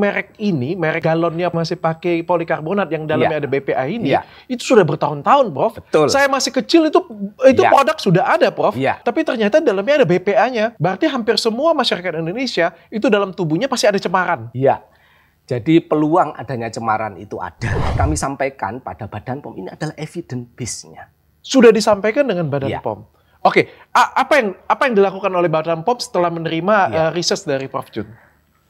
merek ini, merek galonnya masih pakai polikarbonat yang dalamnya ada BPA ini, itu sudah bertahun-tahun, Prof. Betul. Saya masih kecil itu produk sudah ada, Prof. Tapi ternyata dalamnya ada BPA-nya. Berarti hampir semua masyarakat Indonesia itu dalam tubuhnya pasti ada cemaran. Iya. Jadi peluang adanya cemaran itu ada. Kami sampaikan pada Badan POM ini adalah evidence base-nya. Sudah disampaikan dengan Badan POM. Oke, apa yang dilakukan oleh Badan POM setelah menerima riset dari Prof. Jun?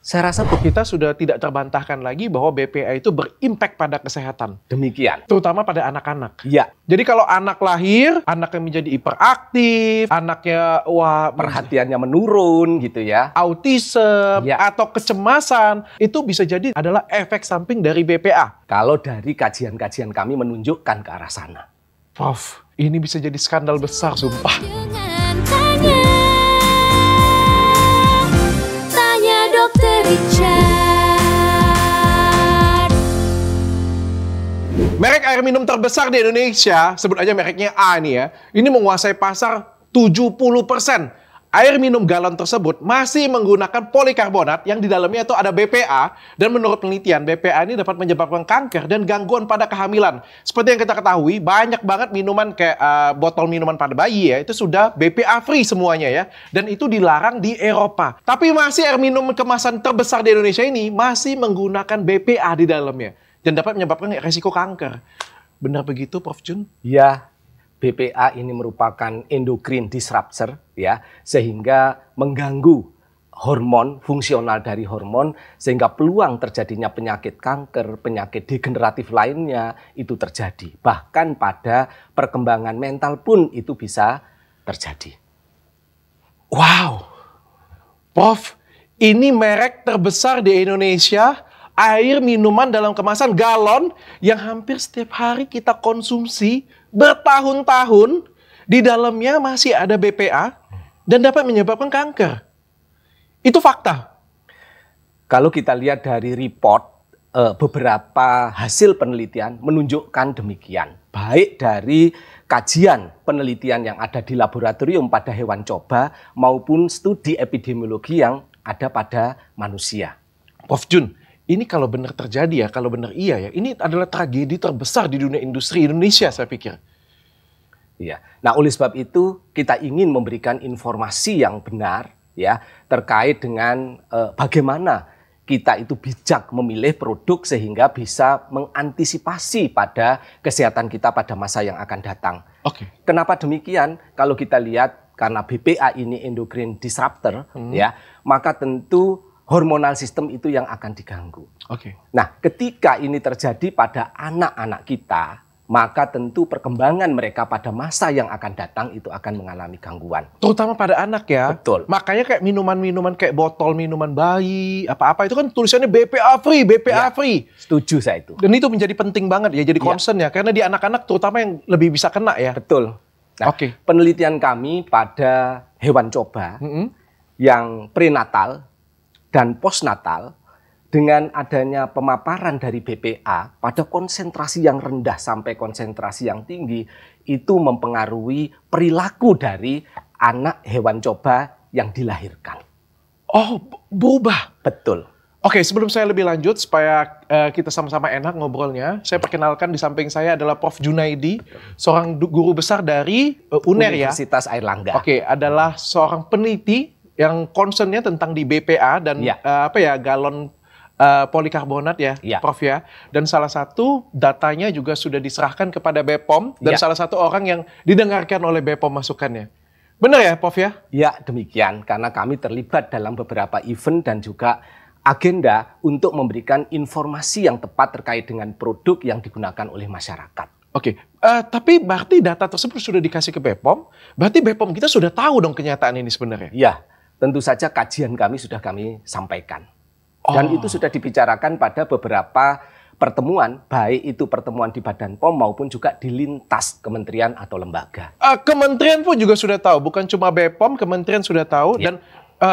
Saya rasa kita sudah tidak terbantahkan lagi bahwa BPA itu berimpact pada kesehatan. Demikian. Terutama pada anak-anak. Iya. Jadi kalau anak lahir, anaknya menjadi hiperaktif, anaknya perhatiannya menurun gitu ya. Autism atau kecemasan, itu bisa jadi adalah efek samping dari BPA. Kalau dari kajian-kajian kami menunjukkan ke arah sana. Prof, ini bisa jadi skandal besar, sumpah. Merek air minum terbesar di Indonesia, sebut aja mereknya A nih ya, ini menguasai pasar 70%. Air minum galon tersebut masih menggunakan polikarbonat yang di dalamnya itu ada BPA, dan menurut penelitian BPA ini dapat menyebabkan kanker dan gangguan pada kehamilan. Seperti yang kita ketahui, banyak banget minuman kayak botol minuman pada bayi ya, itu sudah BPA free semuanya ya, dan itu dilarang di Eropa. Tapi masih air minum kemasan terbesar di Indonesia ini masih menggunakan BPA di dalamnya dan dapat menyebabkan resiko kanker. Benar begitu, Prof. Jun? Ya. BPA ini merupakan endocrine disruptor ya, sehingga mengganggu hormon, fungsional dari hormon, sehingga peluang terjadinya penyakit kanker, penyakit degeneratif lainnya itu terjadi. Bahkan pada perkembangan mental pun itu bisa terjadi. Wow. Prof, ini merek terbesar di Indonesia, air minuman dalam kemasan galon yang hampir setiap hari kita konsumsi bertahun-tahun, di dalamnya masih ada BPA dan dapat menyebabkan kanker. Itu fakta. Kalau kita lihat dari report, beberapa hasil penelitian menunjukkan demikian. Baik dari kajian penelitian yang ada di laboratorium pada hewan coba maupun studi epidemiologi yang ada pada manusia. Prof. Jun, ini kalau benar terjadi ya, kalau benar iya ya, ini adalah tragedi terbesar di dunia industri Indonesia saya pikir. Iya. Nah, oleh sebab itu kita ingin memberikan informasi yang benar ya terkait dengan bagaimana kita itu bijak memilih produk sehingga bisa mengantisipasi pada kesehatan kita pada masa yang akan datang. Oke. Kenapa demikian? Kalau kita lihat karena BPA ini endocrine disruptor ya, maka tentu hormonal sistem itu yang akan diganggu. Oke. Nah, ketika ini terjadi pada anak-anak kita, maka tentu perkembangan mereka pada masa yang akan datang itu akan mengalami gangguan. Terutama pada anak ya. Betul. Makanya kayak minuman-minuman kayak botol minuman bayi, apa-apa itu kan tulisannya BPA free, BPA free. Setuju saya itu. Dan itu menjadi penting banget ya, jadi concern ya. Karena di anak-anak terutama yang lebih bisa kena ya. Betul. Nah, penelitian kami pada hewan coba yang prenatal dan postnatal, dengan adanya pemaparan dari BPA pada konsentrasi yang rendah sampai konsentrasi yang tinggi, itu mempengaruhi perilaku dari anak hewan coba yang dilahirkan. Oh, berubah? Betul. Oke, sebelum saya lebih lanjut, supaya kita sama-sama enak ngobrolnya, saya perkenalkan di samping saya adalah Prof. Junaidi, seorang guru besar dari UNER ya. Universitas Airlangga. Oke, adalah seorang peneliti yang concernnya tentang di BPA dan galon polikarbonat ya, Prof ya. Dan salah satu datanya juga sudah diserahkan kepada BPOM dan salah satu orang yang didengarkan oleh BPOM masukannya. Benar ya, Prof ya? Ya, demikian. Karena kami terlibat dalam beberapa event dan juga agenda untuk memberikan informasi yang tepat terkait dengan produk yang digunakan oleh masyarakat. Oke, tapi berarti data tersebut sudah dikasih ke BPOM, berarti BPOM kita sudah tahu dong kenyataan ini sebenarnya? Ya. Tentu saja kajian kami sudah kami sampaikan. Dan itu sudah dibicarakan pada beberapa pertemuan, baik itu pertemuan di Badan POM maupun juga di lintas kementerian atau lembaga. Kementerian pun juga sudah tahu, bukan cuma BPOM, kementerian sudah tahu. Dan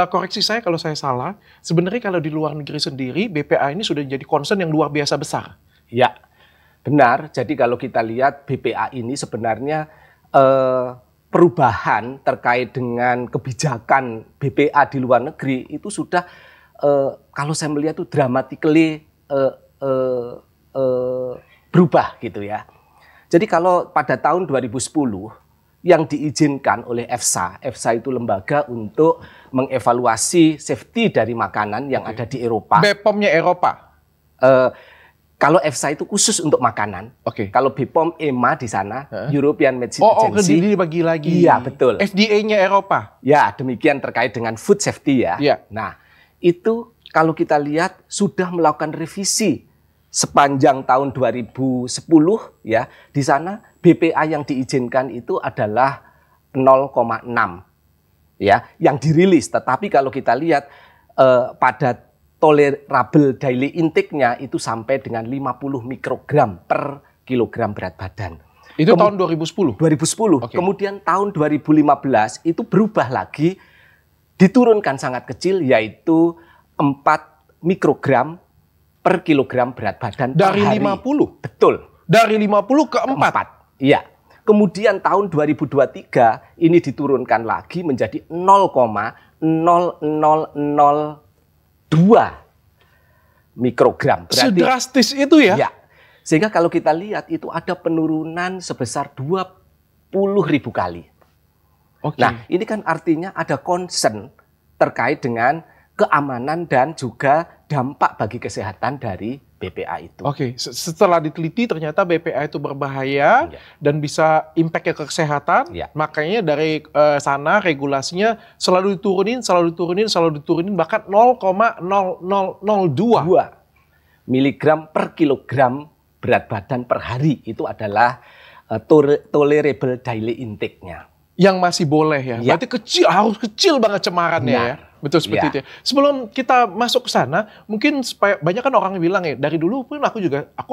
koreksi saya kalau saya salah, sebenarnya kalau di luar negeri sendiri, BPA ini sudah jadi concern yang luar biasa besar. Ya, benar. Jadi kalau kita lihat BPA ini sebenarnya perubahan terkait dengan kebijakan BPA di luar negeri itu sudah kalau saya melihat itu dramatically berubah gitu ya. Jadi kalau pada tahun 2010 yang diizinkan oleh EFSA itu lembaga untuk mengevaluasi safety dari makanan yang ada di Eropa. BPOM-nya Eropa. Kalau EFSA itu khusus untuk makanan. Kalau BPOM EMA di sana, European Medicine Agency. Dibagi lagi. Iya, betul. FDA-nya Eropa. Ya, demikian terkait dengan food safety ya. Iya. Nah, itu kalau kita lihat sudah melakukan revisi sepanjang tahun 2010 ya. Di sana BPA yang diizinkan itu adalah 0,6 ya, yang dirilis. Tetapi kalau kita lihat pada tolerable daily intake-nya itu sampai dengan 50 mikrogram per kilogram berat badan. Itu tahun 2010? 2010. Kemudian tahun 2015 itu berubah lagi, diturunkan sangat kecil, yaitu 4 mikrogram per kilogram berat badan dari per hari. 50? Betul. Dari 50 ke 4? Iya. Kemudian tahun 2023 ini diturunkan lagi menjadi 0,0002 mikrogram. Berarti, sedrastis itu ya? Ya. Sehingga kalau kita lihat itu ada penurunan sebesar 20.000 kali. Nah, ini kan artinya ada concern terkait dengan keamanan dan juga dampak bagi kesehatan dari BPA itu. Setelah diteliti ternyata BPA itu berbahaya dan bisa impact ke kesehatan. Makanya dari sana regulasinya selalu diturunin bahkan 0,0002 miligram per kilogram berat badan per hari itu adalah tolerable daily intake-nya. Yang masih boleh ya. Berarti kecil, harus kecil banget cemarannya ya. Betul seperti itu ya. Sebelum kita masuk ke sana, mungkin banyak kan orang bilang ya, dari dulu pun aku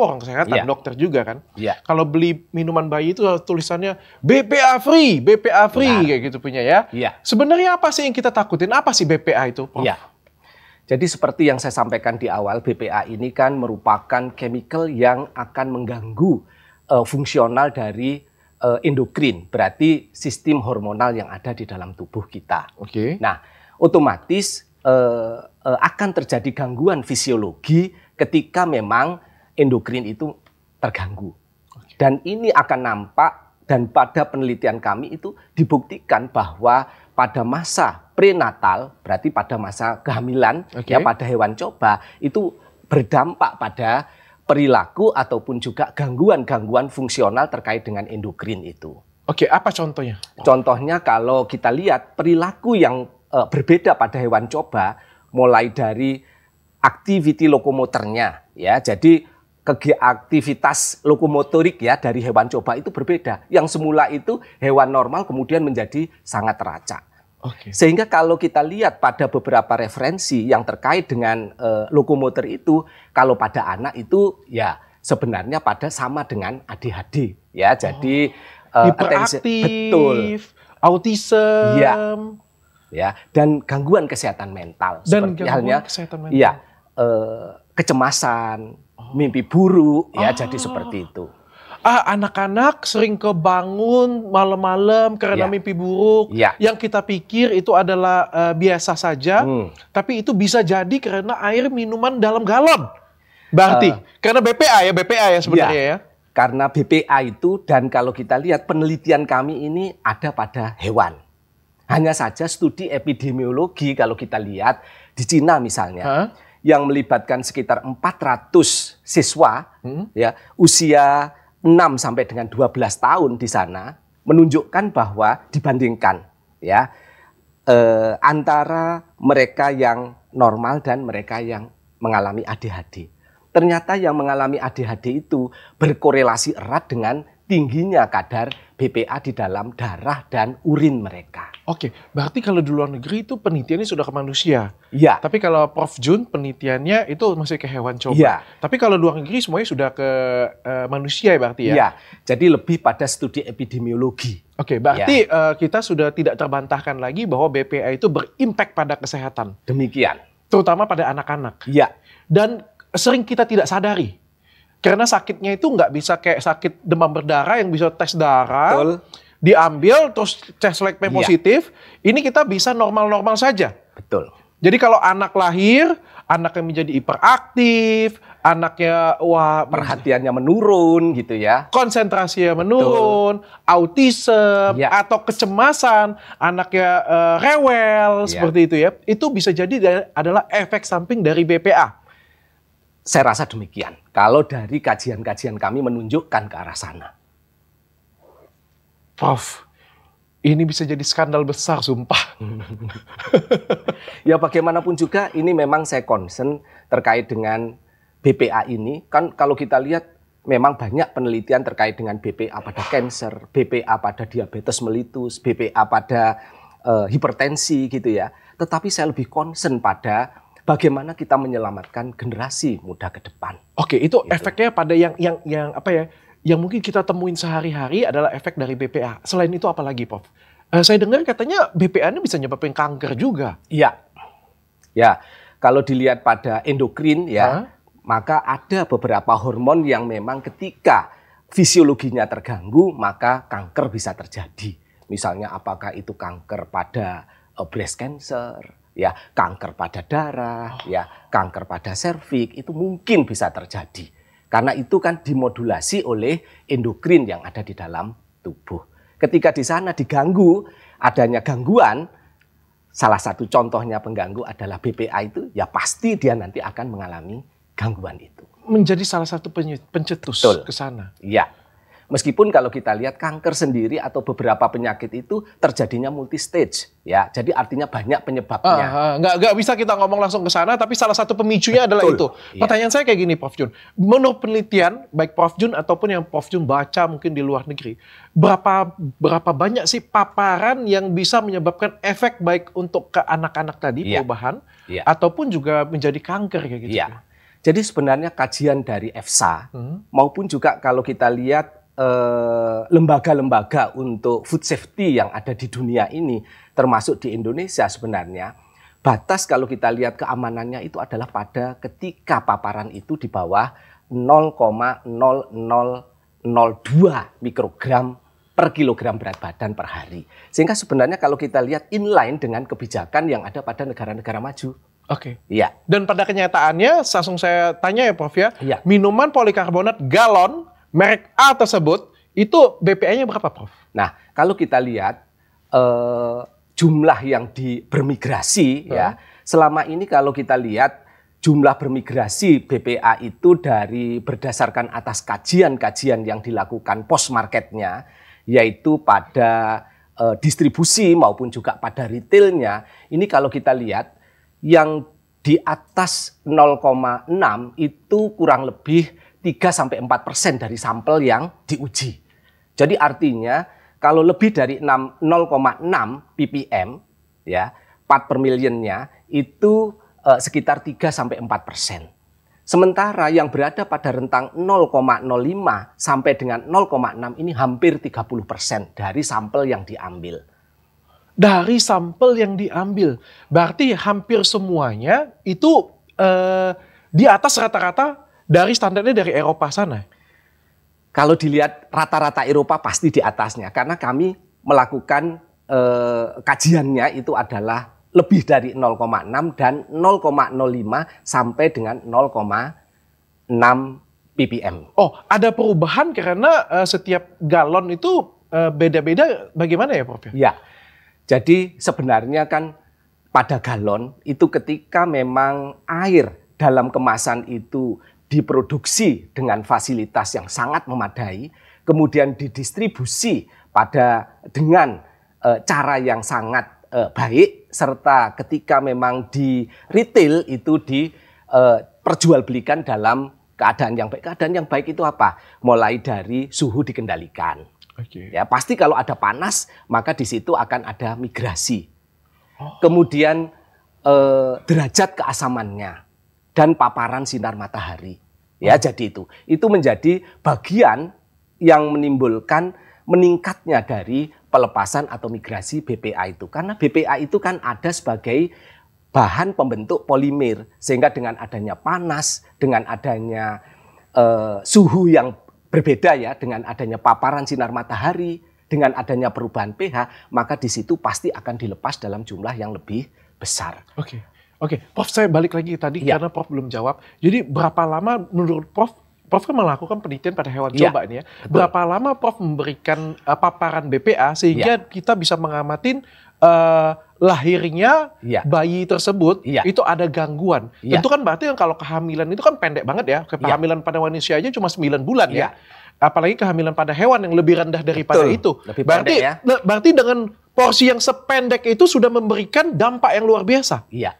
orang kesehatan, dokter juga kan. Kalau beli minuman bayi itu tulisannya BPA free kayak gitu punya ya. Sebenarnya apa sih yang kita takutin? Apa sih BPA itu, Prof? Jadi seperti yang saya sampaikan di awal, BPA ini kan merupakan chemical yang akan mengganggu fungsional dari endokrin, berarti sistem hormonal yang ada di dalam tubuh kita. Nah, otomatis akan terjadi gangguan fisiologi ketika memang endokrin itu terganggu. Dan ini akan nampak, dan pada penelitian kami itu dibuktikan bahwa pada masa prenatal, berarti pada masa kehamilan, ya pada hewan coba, itu berdampak pada perilaku ataupun juga gangguan-gangguan fungsional terkait dengan endokrin itu. Apa contohnya? Contohnya kalau kita lihat perilaku yang berbeda pada hewan coba, mulai dari aktiviti lokomotornya, ya. Jadi aktivitas lokomotorik ya dari hewan coba itu berbeda. Yang semula itu hewan normal kemudian menjadi sangat teracak. Sehingga kalau kita lihat pada beberapa referensi yang terkait dengan lokomotor itu, kalau pada anak itu ya sebenarnya pada sama dengan ADHD ya. Jadi hiperaktif, autism, ya, dan gangguan kesehatan mental. Seperti halnya kecemasan, mimpi buruk, ya jadi seperti itu. Anak-anak sering kebangun malam-malam karena mimpi buruk. Yang kita pikir itu adalah biasa saja, tapi itu bisa jadi karena air minuman dalam galon. Berarti karena BPA ya sebenarnya ya. Karena BPA itu, dan kalau kita lihat penelitian kami ini ada pada hewan. Hanya saja studi epidemiologi kalau kita lihat di Cina misalnya, yang melibatkan sekitar 400 siswa, ya usia 6 sampai dengan 12 tahun di sana, menunjukkan bahwa dibandingkan ya antara mereka yang normal dan mereka yang mengalami ADHD. Ternyata yang mengalami ADHD itu berkorelasi erat dengan tingginya kadar BPA di dalam darah dan urin mereka. Berarti kalau di luar negeri itu penelitiannya sudah ke manusia. Tapi kalau Prof Jun penelitiannya itu masih ke hewan coba. Tapi kalau luar negeri semuanya sudah ke manusia ya berarti ya? Jadi lebih pada studi epidemiologi. Berarti kita sudah tidak terbantahkan lagi bahwa BPA itu berimpact pada kesehatan. Demikian. Terutama pada anak-anak. Dan sering kita tidak sadari. Karena sakitnya itu nggak bisa kayak sakit demam berdarah yang bisa tes darah, diambil terus tes lab positif, ini kita bisa normal-normal saja. Jadi kalau anak lahir, anaknya menjadi hiperaktif, anaknya perhatiannya menurun gitu ya. Konsentrasinya menurun, autism, atau kecemasan, anaknya rewel, seperti itu ya. Itu bisa jadi adalah efek samping dari BPA. Saya rasa demikian. Kalau dari kajian-kajian kami menunjukkan ke arah sana. Prof, ini bisa jadi skandal besar, sumpah. Ya bagaimanapun juga ini memang saya concern terkait dengan BPA ini. Kan kalau kita lihat memang banyak penelitian terkait dengan BPA pada cancer, BPA pada diabetes mellitus, BPA pada hipertensi gitu ya. Tetapi saya lebih concern pada bagaimana kita menyelamatkan generasi muda ke depan. Oke, itu gitu. Efeknya pada yang apa ya? Yang mungkin kita temuin sehari-hari adalah efek dari BPA. Selain itu apa lagi, Prof? Saya dengar katanya BPA ini bisa nyebabin kanker juga. Iya. Ya, kalau dilihat pada endokrin ya, maka ada beberapa hormon yang memang ketika fisiologinya terganggu, maka kanker bisa terjadi. Misalnya apakah itu kanker pada breast cancer, ya, kanker pada darah, ya, kanker pada serviks, itu mungkin bisa terjadi. Karena itu kan dimodulasi oleh endokrin yang ada di dalam tubuh. Ketika di sana diganggu, adanya gangguan, salah satu contohnya pengganggu adalah BPA itu, ya pasti dia nanti akan mengalami gangguan itu. Menjadi salah satu pencetus ke sana. Iya. Meskipun kalau kita lihat kanker sendiri atau beberapa penyakit itu terjadinya multistage, ya. Jadi artinya banyak penyebabnya. Nggak bisa kita ngomong langsung ke sana, tapi salah satu pemicunya adalah itu. Pertanyaan saya kayak gini, Prof Jun. Menurut penelitian, baik Prof Jun ataupun yang Prof Jun baca mungkin di luar negeri, berapa banyak sih paparan yang bisa menyebabkan efek baik untuk ke anak-anak tadi, perubahan, ataupun juga menjadi kanker kayak gitu? Jadi sebenarnya kajian dari EFSA maupun juga kalau kita lihat lembaga-lembaga untuk food safety yang ada di dunia ini, termasuk di Indonesia sebenarnya, batas kalau kita lihat keamanannya itu adalah pada ketika paparan itu di bawah 0,0002 mikrogram per kilogram berat badan per hari. Sehingga sebenarnya kalau kita lihat inline dengan kebijakan yang ada pada negara-negara maju. Oke. Iya. Dan pada kenyataannya, langsung saya tanya ya Prof ya, minuman polikarbonat galon merek A tersebut, itu BPA-nya berapa, Prof? Nah, kalau kita lihat jumlah yang bermigrasi ya, selama ini kalau kita lihat jumlah bermigrasi BPA itu dari berdasarkan atas kajian-kajian yang dilakukan post marketnya, yaitu pada distribusi maupun juga pada retailnya, ini kalau kita lihat yang di atas 0,6 itu kurang lebih 3-4% dari sampel yang diuji. Jadi artinya kalau lebih dari 0,6 ppm ya, part per millionnya itu sekitar 3-4%. Sementara yang berada pada rentang 0,05 sampai dengan 0,6 ini hampir 30% dari sampel yang diambil. Dari sampel yang diambil, berarti hampir semuanya itu di atas rata-rata dari standarnya dari Eropa sana. Kalau dilihat rata-rata Eropa pasti di atasnya. Karena kami melakukan kajiannya itu adalah lebih dari 0,6 dan 0,05 sampai dengan 0,6 ppm. Oh, ada perubahan karena setiap galon itu beda-beda bagaimana ya Prof? Ya, jadi sebenarnya kan pada galon itu ketika memang air dalam kemasan itu diproduksi dengan fasilitas yang sangat memadai, kemudian didistribusi dengan cara yang sangat baik, serta ketika memang di retail itu diperjualbelikan dalam keadaan yang baik. Keadaan yang baik itu apa? Mulai dari suhu dikendalikan. Ya, pasti kalau ada panas, maka di situ akan ada migrasi. Kemudian derajat keasamannya dan paparan sinar matahari. Ya, jadi itu menjadi bagian yang menimbulkan meningkatnya dari pelepasan atau migrasi BPA itu. Karena BPA itu kan ada sebagai bahan pembentuk polimer, sehingga dengan adanya panas, dengan adanya suhu yang berbeda ya, dengan adanya paparan sinar matahari, dengan adanya perubahan pH, maka di situ pasti akan dilepas dalam jumlah yang lebih besar. Oke. Oke, Prof, saya balik lagi tadi karena Prof belum jawab. Jadi berapa lama menurut Prof kan melakukan penelitian pada hewan coba ini ya. Betul. Berapa lama Prof memberikan paparan BPA sehingga kita bisa mengamatin lahirnya bayi tersebut itu ada gangguan. Tentu kan berarti kalau kehamilan itu kan pendek banget ya. Kehamilan pada manusia aja cuma 9 bulan ya. Apalagi kehamilan pada hewan yang lebih rendah daripada itu. Berarti dengan porsi yang sependek itu sudah memberikan dampak yang luar biasa. Iya.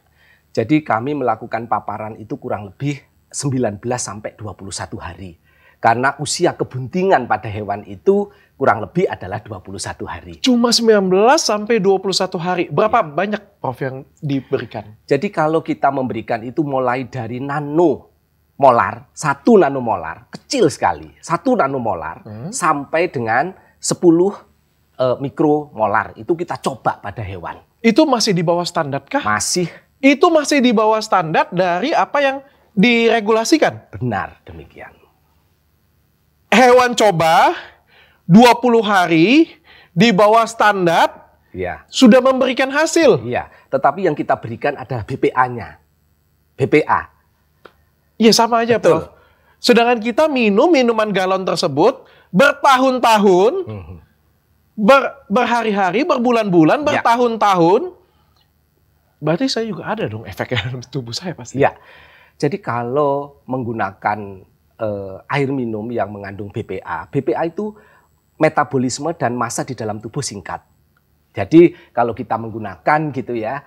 Jadi kami melakukan paparan itu kurang lebih 19 sampai 21 hari. Karena usia kebuntingan pada hewan itu kurang lebih adalah 21 hari. Cuma 19 sampai 21 hari. Berapa banyak Prof yang diberikan? Jadi kalau kita memberikan itu mulai dari nanomolar, 1 nanomolar, kecil sekali, 1 nanomolar, sampai dengan 10 mikromolar. Itu kita coba pada hewan. Itu masih di bawah standar kah? Masih. Itu masih di bawah standar dari apa yang diregulasikan? Benar demikian. Hewan coba 20 hari di bawah standar sudah memberikan hasil. Iya, tetapi yang kita berikan adalah BPA-nya. BPA. Iya sama aja, Prof. Sedangkan kita minum minuman galon tersebut bertahun-tahun, berhari-hari, berbulan-bulan, bertahun-tahun. Berarti saya juga ada dong efeknya dalam tubuh saya pasti. Iya. Jadi kalau menggunakan air minum yang mengandung BPA, BPA itu metabolisme dan massa di dalam tubuh singkat. Jadi kalau kita menggunakan gitu ya,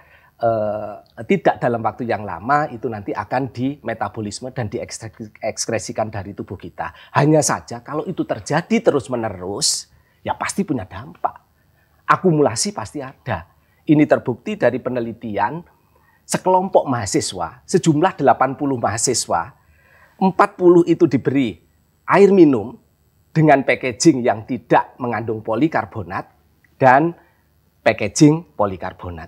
tidak dalam waktu yang lama itu nanti akan dimetabolisme dan diekskresikan dari tubuh kita. Hanya saja kalau itu terjadi terus-menerus, ya pasti punya dampak. Akumulasi pasti ada. Ini terbukti dari penelitian sekelompok mahasiswa, sejumlah 80 mahasiswa, 40 itu diberi air minum dengan packaging yang tidak mengandung polikarbonat dan packaging polikarbonat.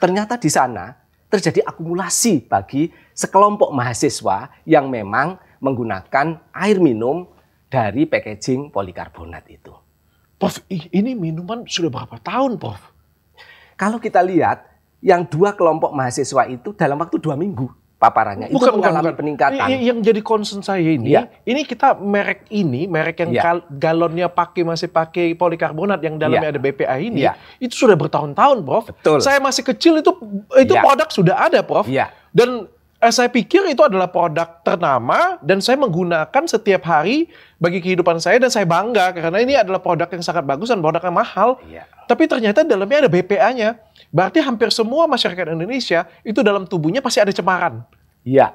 Ternyata di sana terjadi akumulasi bagi sekelompok mahasiswa yang memang menggunakan air minum dari packaging polikarbonat itu. Prof, ini minuman sudah berapa tahun, Prof? Kalau kita lihat, yang 2 kelompok mahasiswa itu dalam waktu 2 minggu paparannya itu mengalami peningkatan. Yang jadi concern saya ini kita merek yang galonnya masih pakai polikarbonat yang dalamnya ada BPA ini, itu sudah bertahun-tahun, Prof. Betul. Saya masih kecil itu produk sudah ada, Prof. Dan saya pikir itu adalah produk ternama dan saya menggunakan setiap hari bagi kehidupan saya dan saya bangga karena ini adalah produk yang sangat bagus dan produk yang mahal. Tapi ternyata dalamnya ada BPA-nya. Berarti hampir semua masyarakat Indonesia itu dalam tubuhnya pasti ada cemaran. Iya.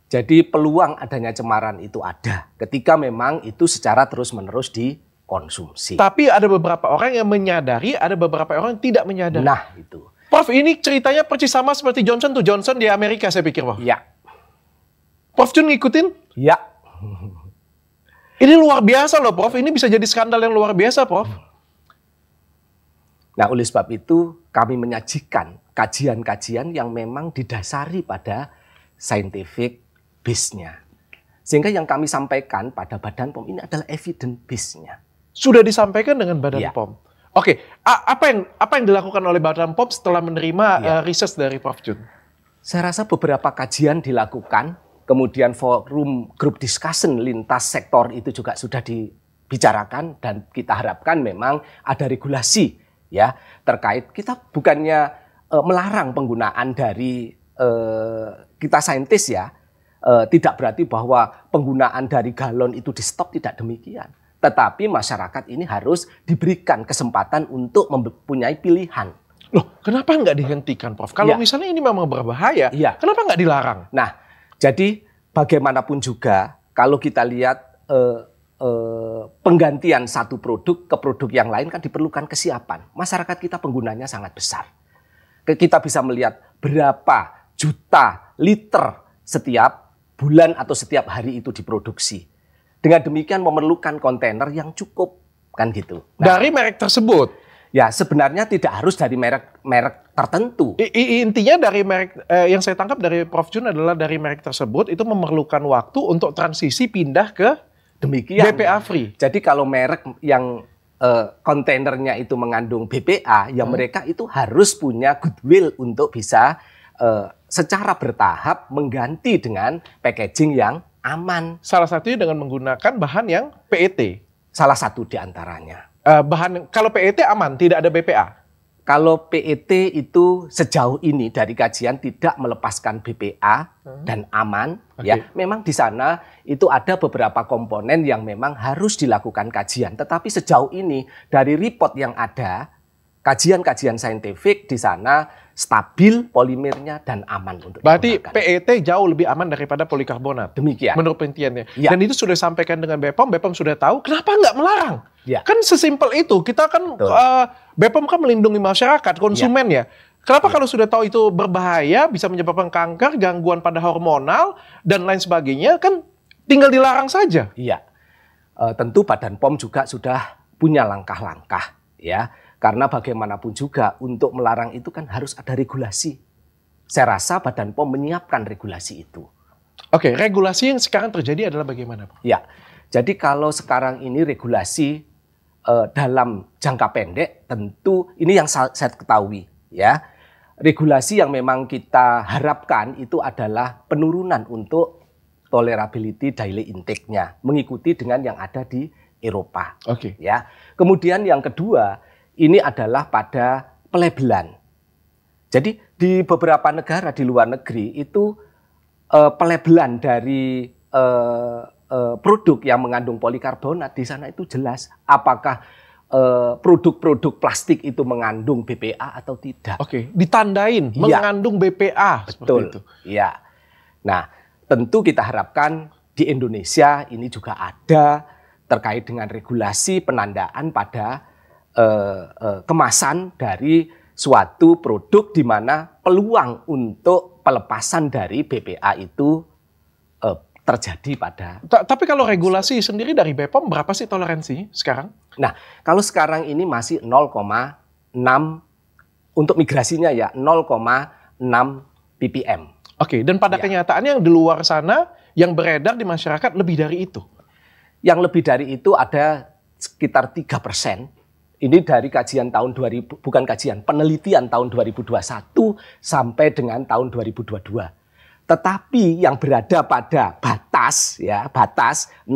Jadi peluang adanya cemaran itu ada ketika memang itu secara terus-menerus dikonsumsi. Tapi ada beberapa orang yang menyadari, ada beberapa orang yang tidak menyadari. Nah, itu. Prof, ini ceritanya persis sama seperti Johnson di Amerika, saya pikir, Prof. Iya. Prof Jun ngikutin? Iya. Ini luar biasa loh, Prof. Ini bisa jadi skandal yang luar biasa, Prof. Nah, oleh sebab itu kami menyajikan kajian-kajian yang memang didasari pada scientific base-nya. Sehingga yang kami sampaikan pada Badan POM ini adalah evidence base-nya. Sudah disampaikan dengan Badan POM? Oke, apa yang dilakukan oleh Badan POM setelah menerima riset dari Prof Jun? Saya rasa beberapa kajian dilakukan, kemudian forum group discussion lintas sektor itu juga sudah dibicarakan dan kita harapkan memang ada regulasi ya terkait. Kita bukannya melarang penggunaan dari kita saintis ya, tidak berarti bahwa penggunaan dari galon itu di stop, tidak demikian. Tetapi masyarakat ini harus diberikan kesempatan untuk mempunyai pilihan. Loh, kenapa nggak dihentikan, Prof? Kalau misalnya ini memang berbahaya, kenapa nggak dilarang? Nah, jadi bagaimanapun juga, kalau kita lihat penggantian satu produk ke produk yang lain kan diperlukan kesiapan. Masyarakat kita penggunanya sangat besar. Kita bisa melihat berapa juta liter setiap bulan atau setiap hari itu diproduksi. Dengan demikian memerlukan kontainer yang cukup, kan gitu. Nah, dari merek tersebut? Ya, sebenarnya tidak harus dari merek tertentu. Intinya dari merek, yang saya tangkap dari Prof Jun adalah dari merek tersebut itu memerlukan waktu untuk transisi pindah ke demikian BPA free. Jadi kalau merek yang kontainernya itu mengandung BPA, ya mereka itu harus punya goodwill untuk bisa secara bertahap mengganti dengan packaging yang aman. Salah satunya dengan menggunakan bahan yang PET. Salah satu di antaranya. Kalau PET aman, tidak ada BPA. Kalau PET itu sejauh ini dari kajian tidak melepaskan BPA dan aman. Ya, memang di sana itu ada beberapa komponen yang memang harus dilakukan kajian. Tetapi sejauh ini dari report yang ada, kajian-kajian saintifik di sana stabil polimernya dan aman untuk Berarti digunakan. PET jauh lebih aman daripada polikarbonat. Demikian. Menurut penelitiannya. Ya. Dan itu sudah disampaikan dengan BPOM, BPOM sudah tahu, kenapa nggak melarang? Ya. Kan sesimpel itu, kita kan BPOM kan melindungi masyarakat, konsumen ya. Kenapa kalau sudah tahu itu berbahaya, bisa menyebabkan kanker, gangguan pada hormonal, dan lain sebagainya, kan tinggal dilarang saja. Iya, tentu Badan POM juga sudah punya langkah-langkah ya. Karena bagaimanapun juga untuk melarang itu kan harus ada regulasi. Saya rasa Badan POM menyiapkan regulasi itu. Oke, regulasi yang sekarang terjadi adalah bagaimana, Pak? Ya, jadi kalau sekarang ini regulasi dalam jangka pendek tentu ini yang saya ketahui ya. Regulasi yang memang kita harapkan itu adalah penurunan untuk tolerability daily intake-nya mengikuti dengan yang ada di Eropa. Oke. Ya. Kemudian yang kedua ini adalah pada pelabelan. Jadi di beberapa negara di luar negeri itu pelabelan dari produk yang mengandung polikarbonat di sana itu jelas apakah produk-produk plastik itu mengandung BPA atau tidak. Oke, ditandain mengandung BPA. Betul. Iya. Nah, tentu kita harapkan di Indonesia ini juga ada terkait dengan regulasi penandaan pada kemasan dari suatu produk di mana peluang untuk pelepasan dari BPA itu terjadi pada. Tapi kalau regulasi sendiri dari BPOM berapa sih toleransi sekarang? Nah, kalau sekarang ini masih 0,6 untuk migrasinya ya 0,6 ppm. Oke, dan pada kenyataannya yang di luar sana yang beredar di masyarakat lebih dari itu. Yang lebih dari itu ada sekitar 3%. Ini dari kajian tahun 2000, bukan kajian, penelitian tahun 2021 sampai dengan tahun 2022. Tetapi yang berada pada batas 0,05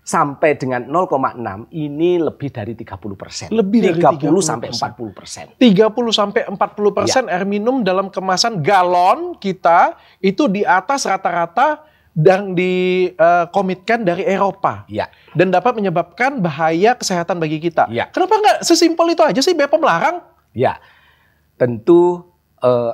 sampai dengan 0,6 ini lebih dari 30%. Lebih dari 30 sampai 40%. 30 sampai 40% air minum dalam kemasan galon kita itu di atas rata-rata yang dikomitkan dari Eropa. Ya. Dan dapat menyebabkan bahaya kesehatan bagi kita. Ya. Kenapa nggak sesimpel itu aja sih BPOM larang? Ya, tentu